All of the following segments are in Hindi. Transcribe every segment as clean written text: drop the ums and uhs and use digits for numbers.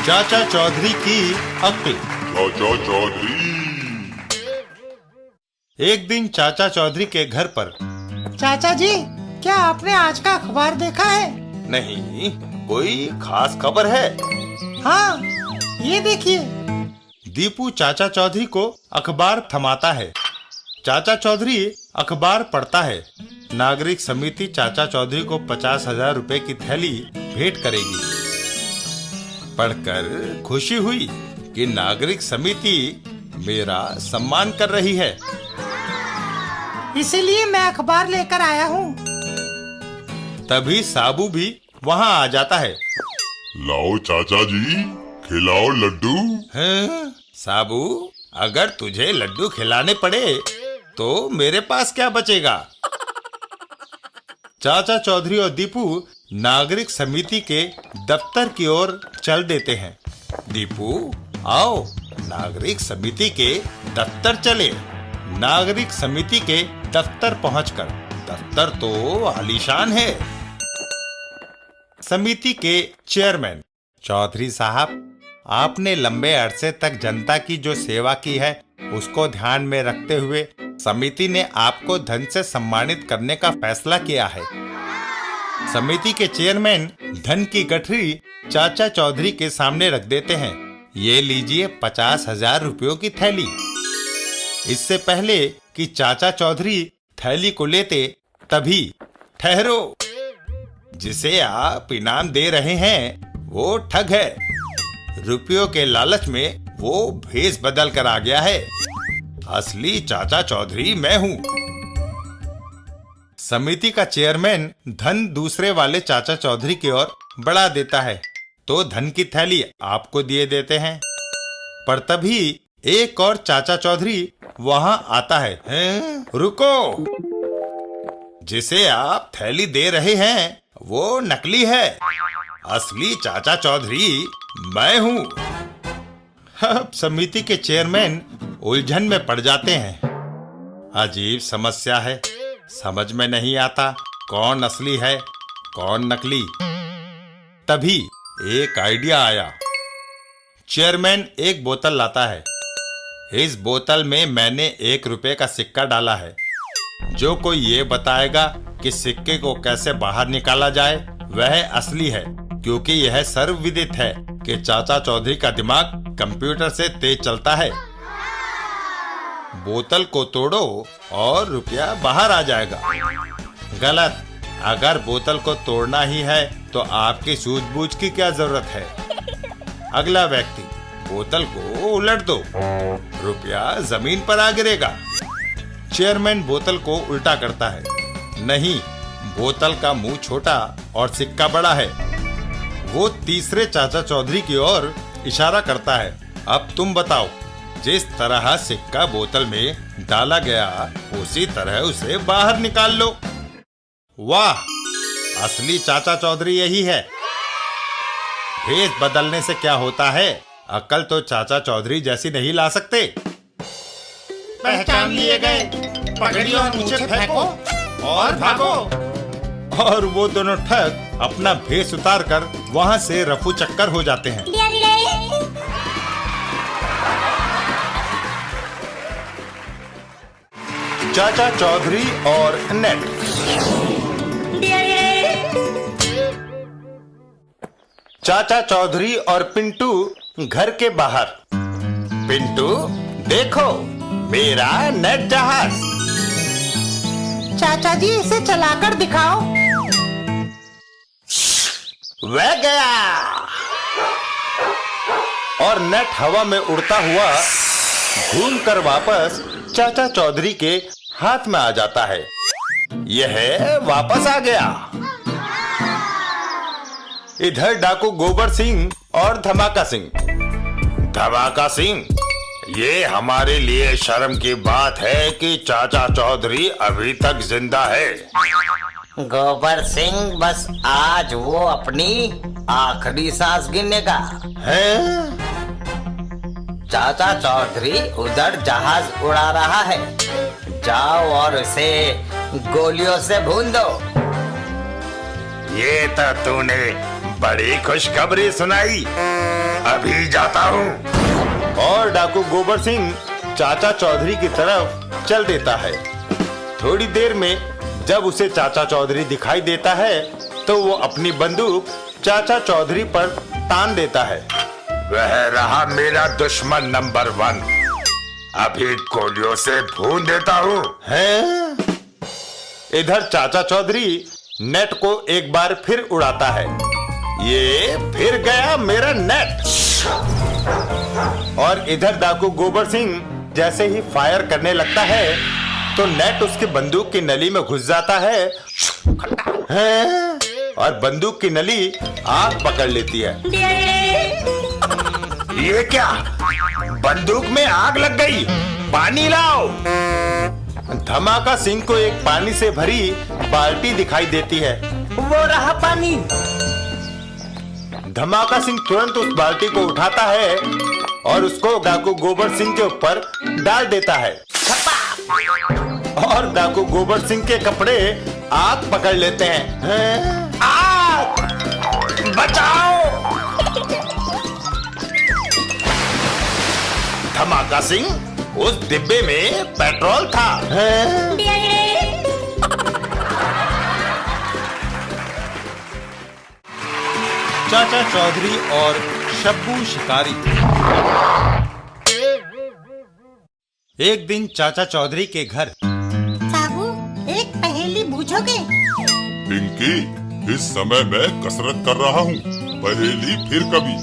चाचा चौधरी की अक्ल। चाचा चौधरी। एक दिन चाचा चौधरी के घर पर। चाचा जी, क्या आपने आज का अखबार देखा है? नहीं, कोई खास खबर है? हाँ, ये देखिए। दीपू चाचा चौधरी को अखबार थमाता है। चाचा चौधरी अखबार पढ़ता है। नागरिक समिति चाचा चौधरी को 50,000 रुपए की थैली भेंट करेगी। पढ़कर खुशी हुई कि नागरिक समिति मेरा सम्मान कर रही है। इसीलिए मैं अखबार लेकर आया हूँ। तभी साबू भी वहाँ आ जाता है। लाओ चाचा जी, खिलाओ लड्डू। हैं? साबू, अगर तुझे लड्डू खिलाने पड़े तो मेरे पास क्या बचेगा? चाचा चौधरी और दीपू नागरिक समिति के दफ्तर की ओर चल देते हैं। दीपू, आओ नागरिक समिति के दफ्तर चले। नागरिक समिति के दफ्तर पहुंचकर, दफ्तर तो आलीशान है। समिति के चेयरमैन, चौधरी साहब, आपने लंबे अरसे तक जनता की जो सेवा की है उसको ध्यान में रखते हुए समिति ने आपको धन से सम्मानित करने का फैसला किया है। समिति के चेयरमैन धन की गठरी चाचा चौधरी के सामने रख देते हैं। ये लीजिए 50,000 रुपयों की थैली। इससे पहले कि चाचा चौधरी थैली को लेते, तभी ठहरो, जिसे आप इनाम दे रहे हैं वो ठग है। रुपयों के लालच में वो भेष बदल कर आ गया है। असली चाचा चौधरी मैं हूँ। समिति का चेयरमैन धन दूसरे वाले चाचा चौधरी की ओर बढ़ा देता है तो धन की थैली आपको दिए देते हैं। पर तभी एक और चाचा चौधरी वहां आता है। हैं? रुको, जिसे आप थैली दे रहे हैं वो नकली है। असली चाचा चौधरी मैं हूँ। अब समिति के चेयरमैन उलझन में पड़ जाते हैं। अजीब समस्या है, समझ में नहीं आता कौन असली है कौन नकली। तभी एक आइडिया आया। चेयरमैन एक बोतल लाता है। इस बोतल में मैंने 1 रुपए का सिक्का डाला है। जो कोई ये बताएगा कि सिक्के को कैसे बाहर निकाला जाए वह असली है, क्योंकि यह सर्वविदित है कि चाचा चौधरी का दिमाग कंप्यूटर से तेज चलता है। बोतल को तोड़ो और रुपया बाहर आ जाएगा। गलत। अगर बोतल को तोड़ना ही है तो आपकी सूझबूझ की क्या जरूरत है? अगला व्यक्ति, बोतल को उलट दो, रुपया जमीन पर आ गिरेगा। चेयरमैन बोतल को उल्टा करता है। नहीं, बोतल का मुंह छोटा और सिक्का बड़ा है। वो तीसरे चाचा चौधरी की ओर इशारा करता है। अब तुम बताओ, जिस तरह सिक्का बोतल में डाला गया उसी तरह उसे बाहर निकाल लो। वाह, असली चाचा चौधरी यही है। भेष बदलने से क्या होता है? अक्ल तो चाचा चौधरी जैसी नहीं ला सकते। पहचान लिए गए, पगड़ियों नीचे फेंको और भागो। और वो दोनों ठग अपना भेष उतार कर वहाँ से रफू चक्कर हो जाते हैं। चाचा चौधरी और नेट। चाचा चौधरी और पिंटू घर के बाहर। पिंटू, देखो मेरा नेट जहाज। चाचा जी, इसे चलाकर दिखाओ। वह गया और नेट हवा में उड़ता हुआ घूमकर वापस चाचा चौधरी के हाथ में आ जाता है। यह वापस आ गया। इधर डाकू गोबर सिंह और धमाका सिंह। धमाका सिंह, ये हमारे लिए शर्म की बात है कि चाचा चौधरी अभी तक जिंदा है। गोबर सिंह, बस आज वो अपनी आखिरी सांस गिनेगा। हैं? चाचा चौधरी उधर जहाज उड़ा रहा है। जाओ और उसे गोलियों से भून दो। ये तो तूने बड़ी खुशखबरी सुनाई। अभी जाता हूँ। और डाकू गोबर सिंह चाचा चौधरी की तरफ चल देता है। थोड़ी देर में जब उसे चाचा चौधरी दिखाई देता है तो वो अपनी बंदूक चाचा चौधरी पर तान देता है। वह रहा मेरा दुश्मन नंबर 1। अभी गोलियों से भून देता हूँ। हैं? इधर चाचा चौधरी नेट को एक बार फिर उड़ाता है। ये फिर गया मेरा नेट। और इधर डाकू गोबर सिंह जैसे ही फायर करने लगता है तो नेट उसकी बंदूक की नली में घुस जाता है। हैं? और बंदूक की नली आग पकड़ लेती है। ये क्या? बंदूक में आग लग गई। पानी लाओ। धमाका सिंह को एक पानी से भरी बाल्टी दिखाई देती है। वो रहा पानी। धमाका सिंह तुरंत उस बाल्टी को उठाता है और उसको डाकू गोबर सिंह के ऊपर डाल देता है। और डाकू गोबर सिंह के कपड़े आग पकड़ लेते हैं। आग! बचाओ! धमाका सिंह उस डिब्बे में पेट्रोल था। चाचा चौधरी और शब्बू शिकारी। एक दिन चाचा चौधरी के घर। साबू, एक पहेली बूझोगे? पिंकी, इस समय मैं कसरत कर रहा हूँ। पहेली फिर कभी।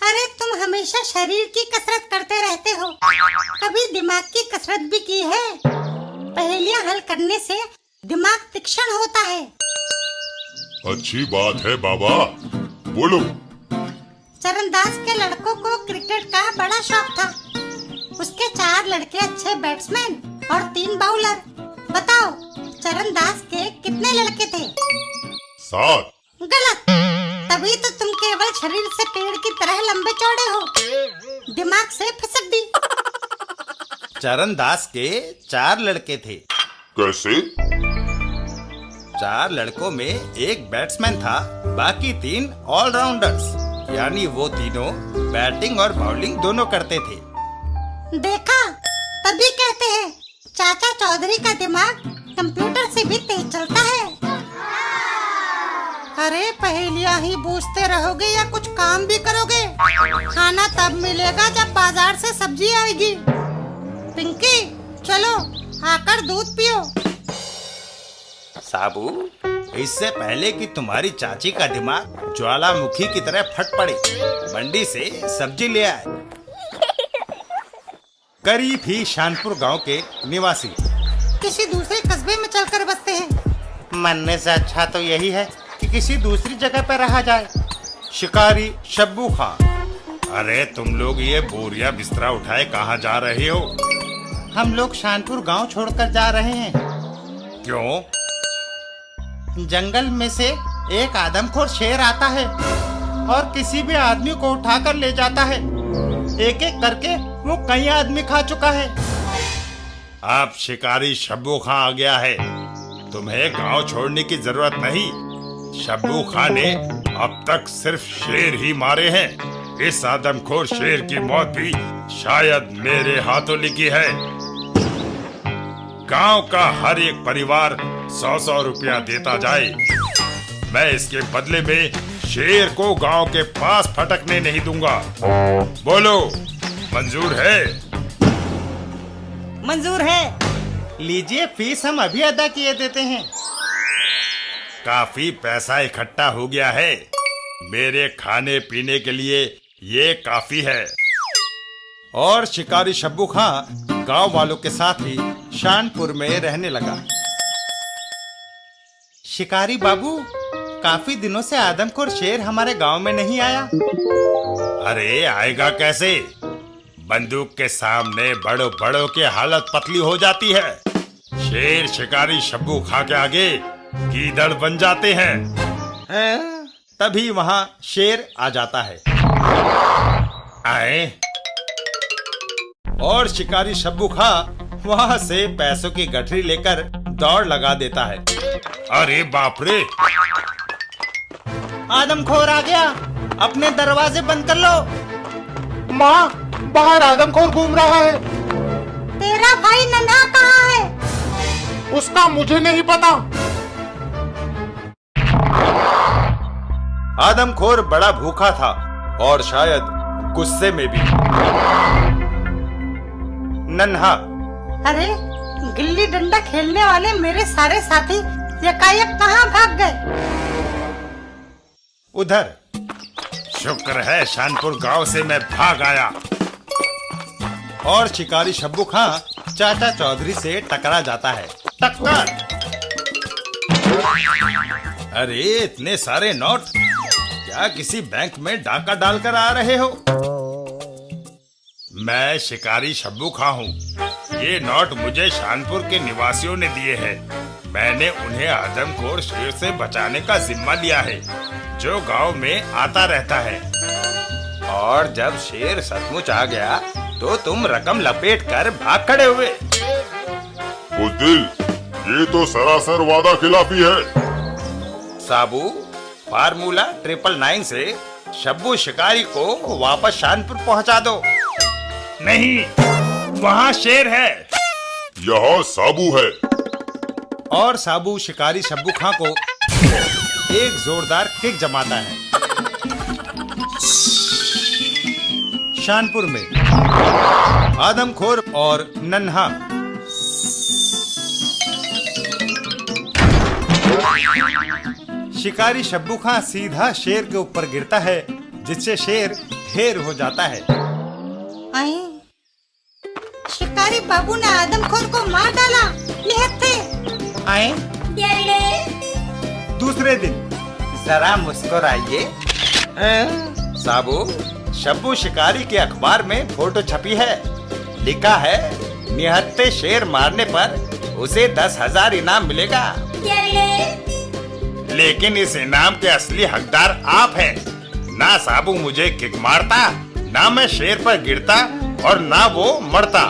अरे तुम हमेशा शरीर की कसरत करते रहते हो, कभी दिमाग की कसरत भी की है? पहेलियां हल करने से दिमाग तीक्ष्ण होता है। अच्छी बात है बाबा, बोलो। चरणदास के लड़कों को क्रिकेट का बड़ा शौक था। उसके 4 लड़के अच्छे बैट्समैन और 3 बाउलर। बताओ, चरणदास के कितने लड़के थे? 7। गलत। तभी तो तुम केवल शरीर से पेड़ की तरह लंबे चौड़े हो, दिमाग से फिसक दी। चरणदास के 4 लड़के थे। कैसे? 4 लड़कों में एक बैट्समैन था, बाकी 3 ऑलराउंडर्स, यानी वो तीनों बैटिंग और बॉलिंग दोनों करते थे। देखा, तभी कहते हैं चाचा चौधरी का दिमाग कंप्यूटर से भी तेज चलता है। अरे पहेलियां ही पूछते रहोगे या कुछ काम भी करोगे? खाना तब मिलेगा जब बाजार से सब्जी आएगी। पिंकी, चलो आकर दूध पियो। साबू, इससे पहले कि तुम्हारी चाची का दिमाग ज्वालामुखी की तरह फट पड़े, मंडी से सब्जी ले आए। करीब ही शानपुर गांव के निवासी किसी दूसरे कस्बे में चलकर बसते हैं। मरने से अच्छा तो यही है कि किसी दूसरी जगह पर रहा जाए। शिकारी शब्बू खां। अरे तुम लोग ये बोरिया बिस्तरा उठाए कहाँ जा रहे हो? हम लोग शानपुर गांव छोड़कर जा रहे हैं। क्यों? जंगल में से एक आदमखोर शेर आता है और किसी भी आदमी को उठाकर ले जाता है। एक एक करके वो कई आदमी खा चुका है। अब शिकारी शब्बू खां आ गया है। तुम्हें गांव छोड़ने की जरूरत नहीं। शब्बू खां ने अब तक सिर्फ शेर ही मारे हैं। इस आदमखोर शेर की मौत भी शायद मेरे हाथों लिखी है। गांव का हर एक परिवार 100-100 रुपया देता जाए। मैं इसके बदले में शेर को गांव के पास फटकने नहीं दूंगा। बोलो, मंजूर है? मंजूर है। लीजिए, फीस हम अभी अदा किए देते हैं। काफी पैसा इकट्ठा हो गया है। मेरे खाने पीने के लिए ये काफी है। और शिकारी शब्बू खां गांव वालों के साथ ही शानपुर में रहने लगा। शिकारी बाबू, काफी दिनों से आदमखोर शेर हमारे गांव में नहीं आया। अरे आएगा कैसे? बंदूक के सामने बड़ों बड़ों की हालत पतली हो जाती है। शेर शिकारी शब्बू खां के आगे गीदड़ बन जाते हैं। तभी वहां शेर आ जाता है। आए और शिकारी शब्बू खां वहां से पैसों की गठरी लेकर दौड़ लगा देता है। अरे बाप रे, आदमखोर आ गया, अपने दरवाजे बंद कर लो। माँ, बाहर आदमखोर घूम रहा है। तेरा भाई नन्हा कहाँ है? उसका मुझे नहीं पता। आदमखोर बड़ा भूखा था और शायद गुस्से में भी। नन्हा, अरे गिल्ली डंडा खेलने वाले मेरे सारे साथी यकायक कहाँ भाग गए? उधर। शुक्र है शानपुर गांव से मैं भाग आया। और शिकारी शब्बू खां चाचा चौधरी से टकरा जाता है। टक्कर! अरे इतने सारे नोट, क्या किसी बैंक में डाका डालकर आ रहे हो? मैं शिकारी शब्बू खां हूँ। ये नोट मुझे शानपुर के निवासियों ने दिए हैं। मैंने उन्हें आदमखोर शेर से बचाने का जिम्मा लिया है, जो गांव में आता रहता है। और जब शेर सचमुच आ गया तो तुम रकम लपेट कर भाग खड़े हुए। बुद्धिल, ये तो सरासर वादा खिलाफी है। साबू, फार्मूला 999 से शब्बू शिकारी को वापस शानपुर पहुंचा दो। नहीं, वहाँ शेर है। यहाँ साबू है। और साबू शिकारी शब्बू खां को एक जोरदार किक जमाता है। शानपुर में आदमखोर और नन्हा शिकारी शब्बू खां सीधा शेर के ऊपर गिरता है, जिससे शेर ढेर हो जाता है। आई, शिकारी बाबू ने आदमखोर को मार डाला। निहत्थे। आए दूसरे दिन। जरा मुस्कुराइए। साबू, शब्बू शिकारी के अखबार में फोटो छपी है। लिखा है, निहत्थे शेर मारने पर उसे 10,000 इनाम मिलेगा। लेकिन इस इनाम के असली हकदार आप हैं। ना साबू मुझे किक मारता, ना मैं शेर पर गिरता और ना वो मरता।